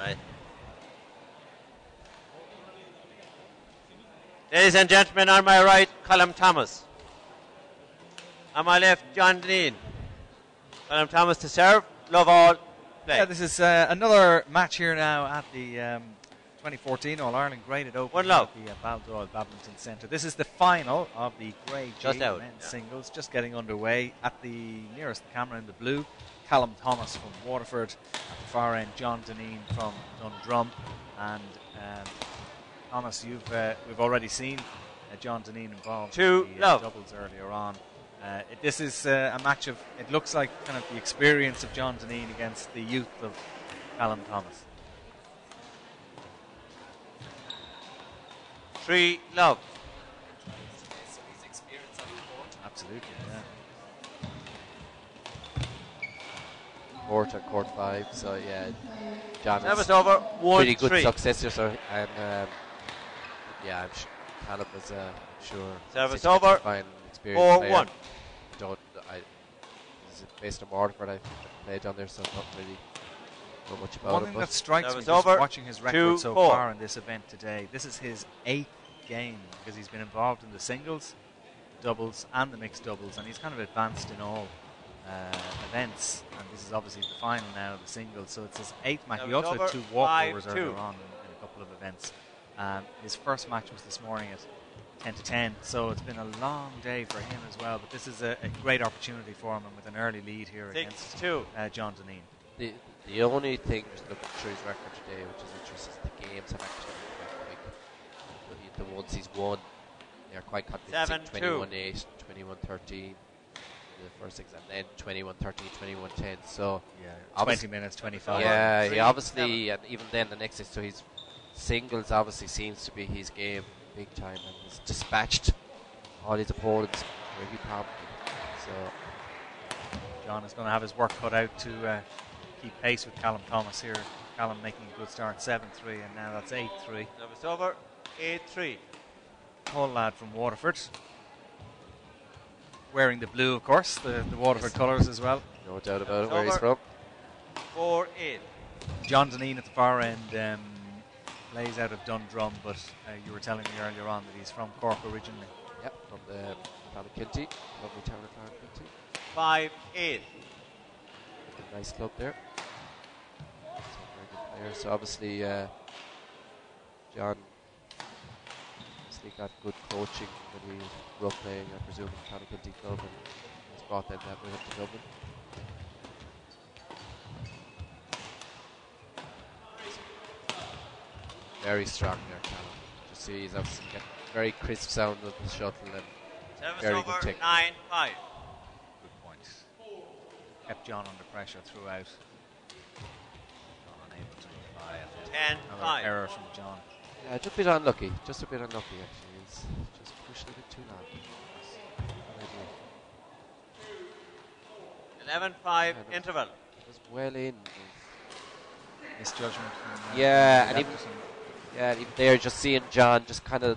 Right. Ladies and gentlemen, on my right, Callum Thomas. On my left, John Dineen. Callum Thomas to serve. Love all. Play. Yeah, this is another match here now at the 2014 All-Ireland Graded Open at the Baldoyle Badminton Centre. This is the final of the Grade G men's singles, just getting underway. At the nearest the camera in the blue, Callum Thomas from Waterford. At the far end, John Dineen from Dundrum. And Thomas, we've already seen John Dineen involved in the doubles earlier on. This is a match of, it looks like kind of the experience of John Dineen against the youth of Callum Thomas. 3 love. So he's experienced on the court. Absolutely, yeah. Court at court 5, so yeah, John is over. Pretty good successor, so, and yeah, I'm sure Callum was sure. Service over. 4-1. Based on Waterford, I've played down there, so not really know much about it. One thing that strikes me just watching his record so far in this event today, this is his 8th game, because he's been involved in the singles, doubles and the mixed doubles, and he's kind of advanced in all events, and this is obviously the final now of the singles, so it's his 8th match. He also had 2 walkovers earlier on in a couple of events. His first match was this morning at 10-10, so it's been a long day for him as well, but this is a great opportunity for him, and with an early lead here against John Dineen. The only thing, just looking through his record today, which is interesting, is the games have actually been quite quick. The ones he's won, they are quite convincing. 21-8, 21-13, the first exam, then 21-13, 21-10. So yeah, 20 minutes, 25. Yeah, he obviously, and even then the next day, so his singles obviously seems to be his game big time, and he's dispatched all his opponents really promptly. So John is going to have his work cut out to keep pace with Callum Thomas here. Callum making a good start, 7-3, and now that's 8-3. It's over, 8-3. Tall lad from Waterford, wearing the blue, of course, the Waterford colours as well. No doubt about it, where he's from. 4-8. John Dineen at the far end plays out of Dundrum, but you were telling me earlier on that he's from Cork originally. Yep, from the Clonakilty, lovely town of Clonakilty. 5-8. Nice club there. So very good player. So obviously, John obviously got good coaching when he grew up playing, I presume, in the Clonakilty club, and has brought them that way up to Dublin. Very strong there, Callum. You see, he's obviously getting very crisp sound of the shuttle and very good technique. 9-5. Good point. Kept John under pressure throughout. John unable to reply after 10-5. another error from John. Yeah, just a bit unlucky. Just a bit unlucky, actually. He's just pushing a bit too long. 11-5 interval. It was well in. Misjudgment from yeah, and even there, just seeing John just kind of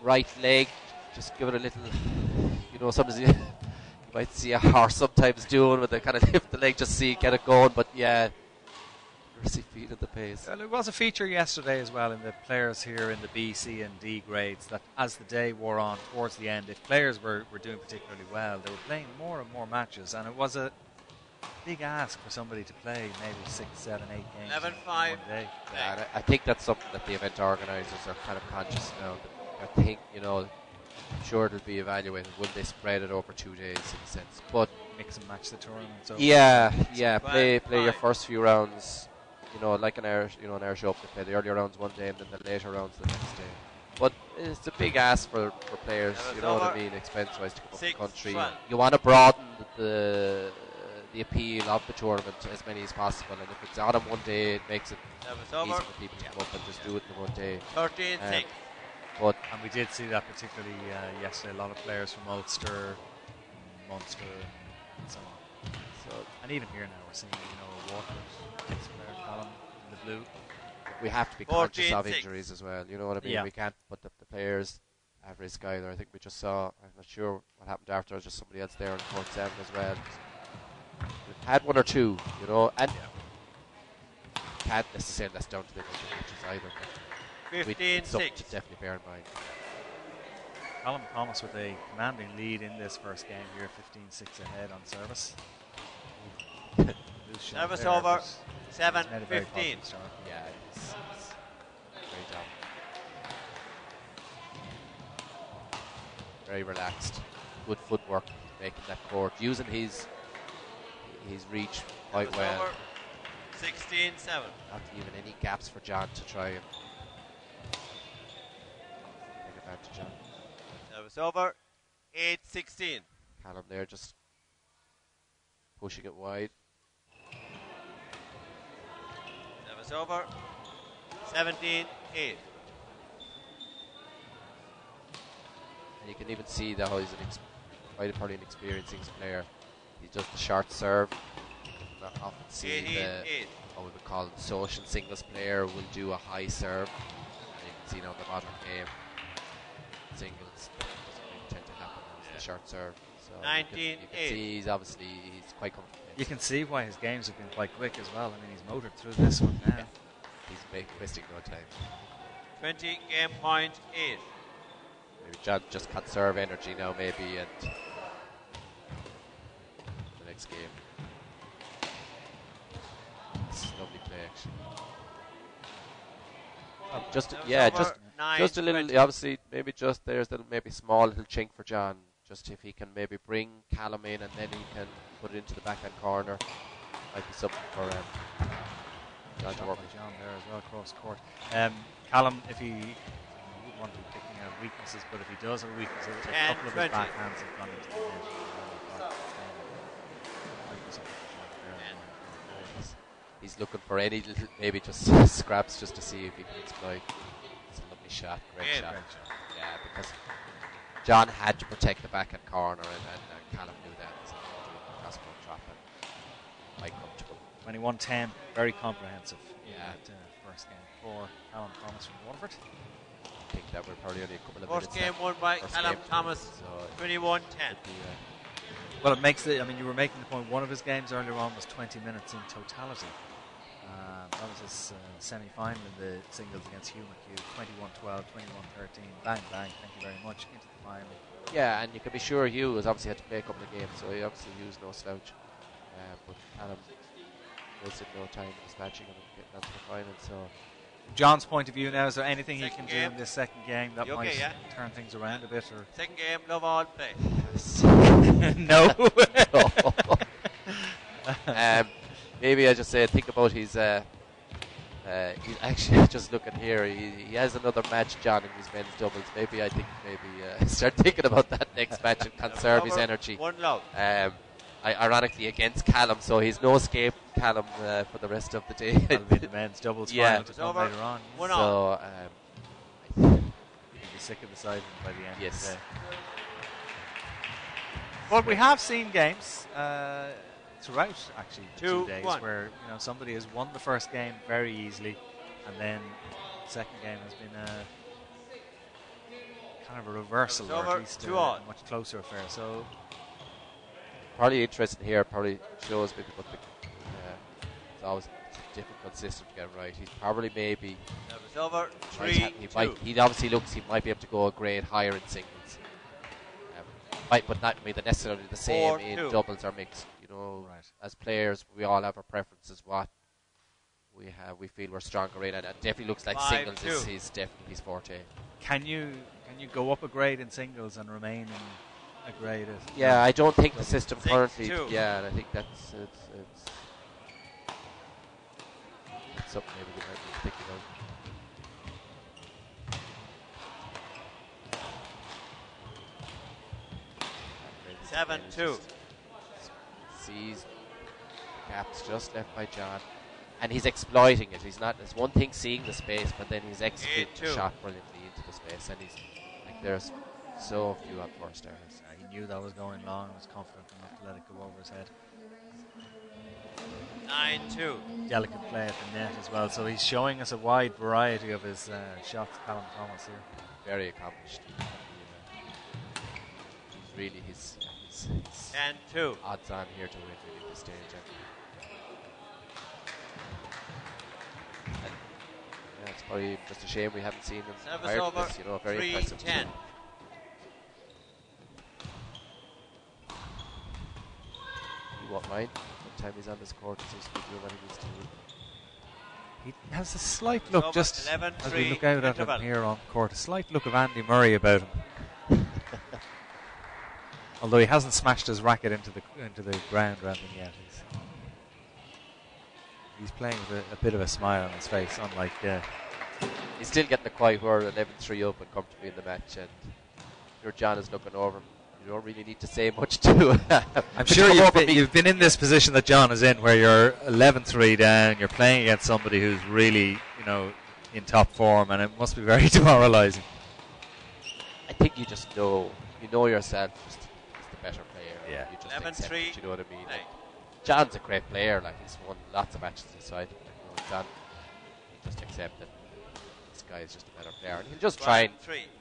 right leg, just give it a little, sometimes you might see a horse sometimes doing with the kind of lift the leg, just get it going, but yeah, mercy feet at the pace. Well, it was a feature yesterday as well in the players here in the B, C and D grades, that as the day wore on towards the end, if players were doing particularly well, they were playing more and more matches, and it was a big ask for somebody to play maybe 6, 7, 8 games 11-5 in one day. Yeah, I think that's something that the event organisers are kind of conscious now. I think, I'm sure it'll be evaluated. Will they spread it over 2 days in a sense? But mix and match the tournament. So play your first few rounds. Like an Irish Open, they play the earlier rounds one day and then the later rounds the next day. But it's a big ask for players. You know what I mean, expense-wise, to come up the country. 12. You want to broaden the appeal of the tournament as many as possible, and if it's on one day, it makes it easy for people to come up and just do it in one day. 13-6. And we did see that particularly yesterday. A lot of players from Ulster, Munster, and so on. And even here now we're seeing Waterford, ex-player Callum in the blue. We have to be conscious of injuries as well. You know what I mean? Yeah. We can't put the players at risk either. I think we just saw, I'm not sure what happened after, just somebody else there on court 7 as well. We've had one or two, and can't necessarily that's down to the number of matches either. But 15-6. it's something to definitely bear in mind. Callum Thomas with a commanding lead in this first game here, 15-6 ahead on service. Service over, 7-15. Yeah, it's very down. Very relaxed. Good footwork, making that court, using his reach quite well. 16-7. Not even any gaps for John to try and take advantage of. Service over, 8-16. Callum there just pushing it wide. Service over, 17-8. And you can even see that he's probably an experienced player. He does the short serve. Not often see what we would call the social singles player will do a high serve. And you can see now in the modern game, singles doesn't really tend to happen. It's the short serve. So 19-8. you can see he's quite comfortable. You can see why his games have been quite quick as well. I mean, he's motored through this one now. Yeah. He's wasting no time. 20 game point 8. Maybe John just conserve energy now, maybe, and the next game. It's a lovely play, actually. Just a little. 20. Obviously, maybe just there's a maybe small little chink for John. Just if he can maybe bring Callum in and then he can put it into the backhand corner, might be something for John to work with. John there as well across court. Callum, if he wouldn't want to be picking out weaknesses, but if he does have weaknesses, a couple of his backhands have gone into the net. He's looking for any little, maybe just scraps just to see if he can exploit. It's a lovely shot, great shot. Yeah, because John had to protect the backhand corner, and Callum knew that. So cross-court drop and quite comfortable. 21-10, very comprehensive. Yeah. First game for Callum Thomas from Waterford. I think that we're probably only a couple of minutes. First game won by Callum Thomas, 21-10. Well, it makes it. I mean, you were making the point. One of his games earlier on was 20 minutes in totality. That was his semi-final in the singles against Hugh McHugh. 21-12, 21-13. Bang, bang. Thank you very much. Into the final. Yeah, and you can be sure Hugh has obviously had to play a couple of games, so he obviously used no slouch. But Callum wasted no time dispatching him and getting onto the final. So, John's point of view now, is there anything he can do game. in this second game that might turn things around a bit? Or Second game, love all play. No. Maybe I just say think about his. He's actually just looking here. He has another match, John, in his men's doubles. Maybe I think start thinking about that next match and conserve his energy. One love. Ironically against Callum, so he's no escape Callum for the rest of the day. That'll be the men's doubles final to come later on. So he'll be sick of the side by the end of the day. But we have seen games throughout actually the 2 days where somebody has won the first game very easily, and then the second game has been kind of a reversal, or at least a much closer affair. So probably interesting here. Probably shows maybe what it's always a difficult system to get right. He's probably maybe over 3-2. He obviously looks he might be able to go a grade higher in singles. But not either necessarily the same in doubles or mixed. As players, we all have our preferences. What we feel we're stronger in, and it definitely looks like singles is definitely his forte. Can you go up a grade in singles and remain in a grade? Yeah, I don't think the system currently. Yeah, and I think that's something maybe we might be thinking of. 7-2. Sees the gaps just left by John, and he's exploiting it. He's not. It's one thing seeing the space, but then he's executing the shot brilliantly into the space, and he's like there's so few on four stars. He knew that was going long and was confident enough to let it go over his head. 9-2. Delicate play at the net as well, so he's showing us a wide variety of his shots. Callum Thomas here, very accomplished. He's really his 10-2. odds on here to win really at this stage. it's probably just a shame we haven't seen him Service prior to over. this. Very impressive. 3-10. He won't mind. By the time he's on this court, he's just doing what he needs to do. He has a slight look, just 11, as we look out at him here on court, a slight look of Andy Murray about him. Although he hasn't smashed his racket into the ground or anything yet. He's playing with a bit of a smile on his face, unlike... He's still getting the quiet word, 11-3 up and comfortably in the match, and your John is looking over him. You don't really need to say much to I'm sure you've been in this position that John is in, where you're 11-3 down, you're playing against somebody who's really, in top form, and it must be very demoralising. I think you just know yourself just is the better player. Yeah. You just 11-3. you know what I mean? John's a great player, he's won lots of matches aside. John, you just accept that this guy is just a better player. And he'll just try,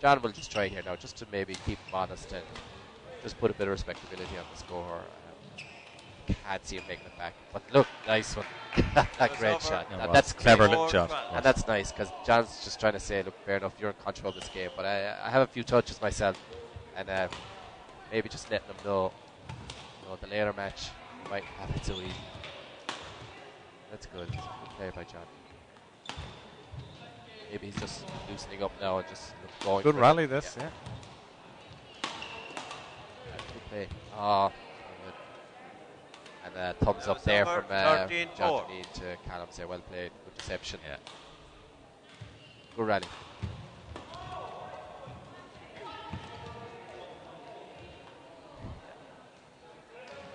John will just try here now, just to maybe keep him honest and just put a bit of respectability on the score. Can't see him making it back. But look, nice one. Great shot. No, that's clever little shot. And that's nice, because John's just trying to say, look, fair enough, you're in control of this game. But I have a few touches myself, and maybe just letting them know, the later match, you might have it so easy. That's good. Good play by John. Maybe he's just loosening up now and just going. Good rally, this, yeah. Good play. Oh, good. And thumbs up there from John Dineen to Callum. Say, well played. Good deception. Yeah. Good rally.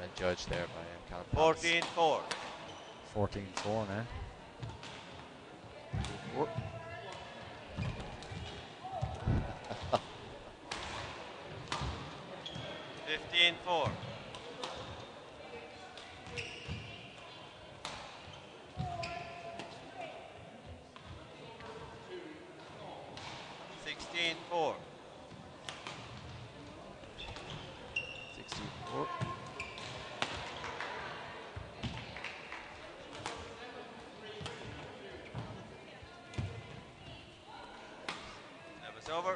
And judged there by Callum. 14-4. 14-4 now. 14-4. 15-4. 16-4. 16-4. That was over.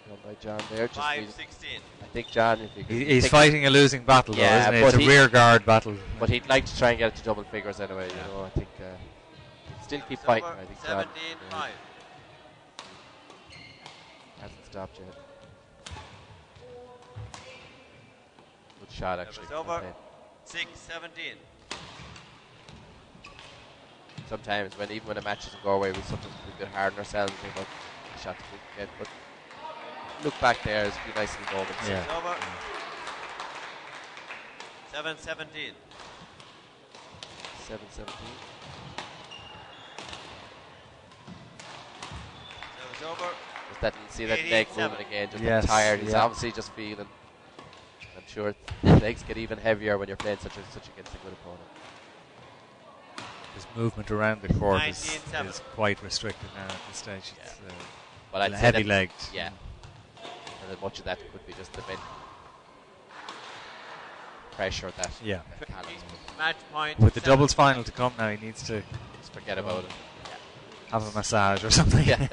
Done by John there. 5-16. I think John, He's fighting a losing battle, though, isn't it? It's a rear guard battle. But he'd like to try and get it to double figures anyway. I think he'd still keep fighting. I think 17-5. Hasn't stopped yet. Good shot, actually. That was over. 6-17. Sometimes, even when a match doesn't go away, we sometimes be a bit hard on ourselves and think about the shots we can get. But look back there, there's a few nice little moments. Yeah. It's over. 7-17. 7-17. That was over. Just that, see that leg moving again, just tired. He's obviously just feeling. I'm sure legs get even heavier when you're playing such against a good opponent. His movement around the court is quite restricted now at this stage. Yeah. It's but I'd heavy say legged. Yeah. And then much of that could be just the mental pressure that Callum's put. Match point. With the doubles final to come now, he needs to just forget about it. Have a massage or something. Yeah.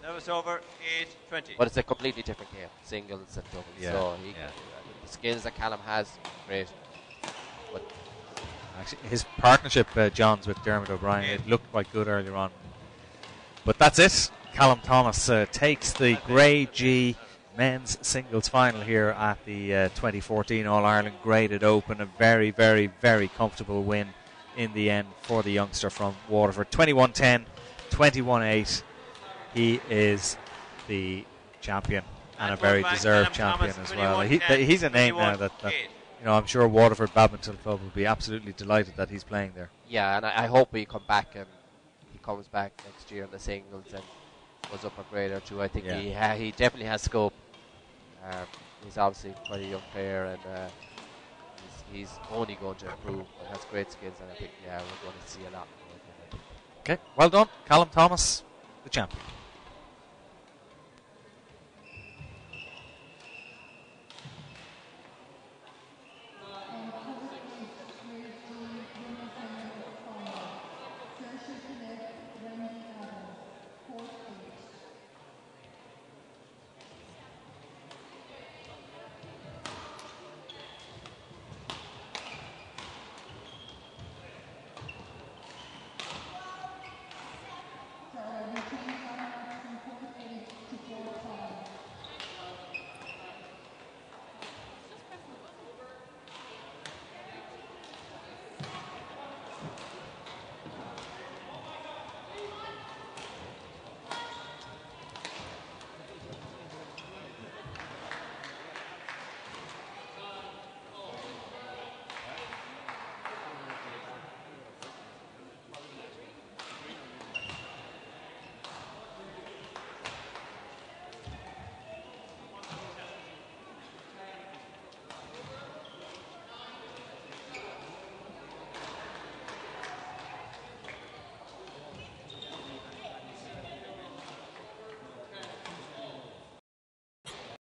That was over. 8-20. But it's a completely different game, singles and doubles. Yeah. So the skills that Callum has, great. But actually, his partnership, John's with Dermot O'Brien, it looked quite good earlier on. But that's it. Callum Thomas takes the Grade G men's singles final here at the 2014 All-Ireland Graded Open. A very, very, very comfortable win in the end for the youngster from Waterford. 21-10, 21-8. He is the champion and a very deserved champion as well. He's a name now that I'm sure Waterford Badminton Club will be absolutely delighted that he's playing there. Yeah, and I hope he comes back next year in the singles and goes up a grade or two. I think he definitely has scope. He's obviously quite a young player, and he's only going to improve. But has great skills, and I think we're going to see a lot more of him. Okay, well done, Callum Thomas, the champion.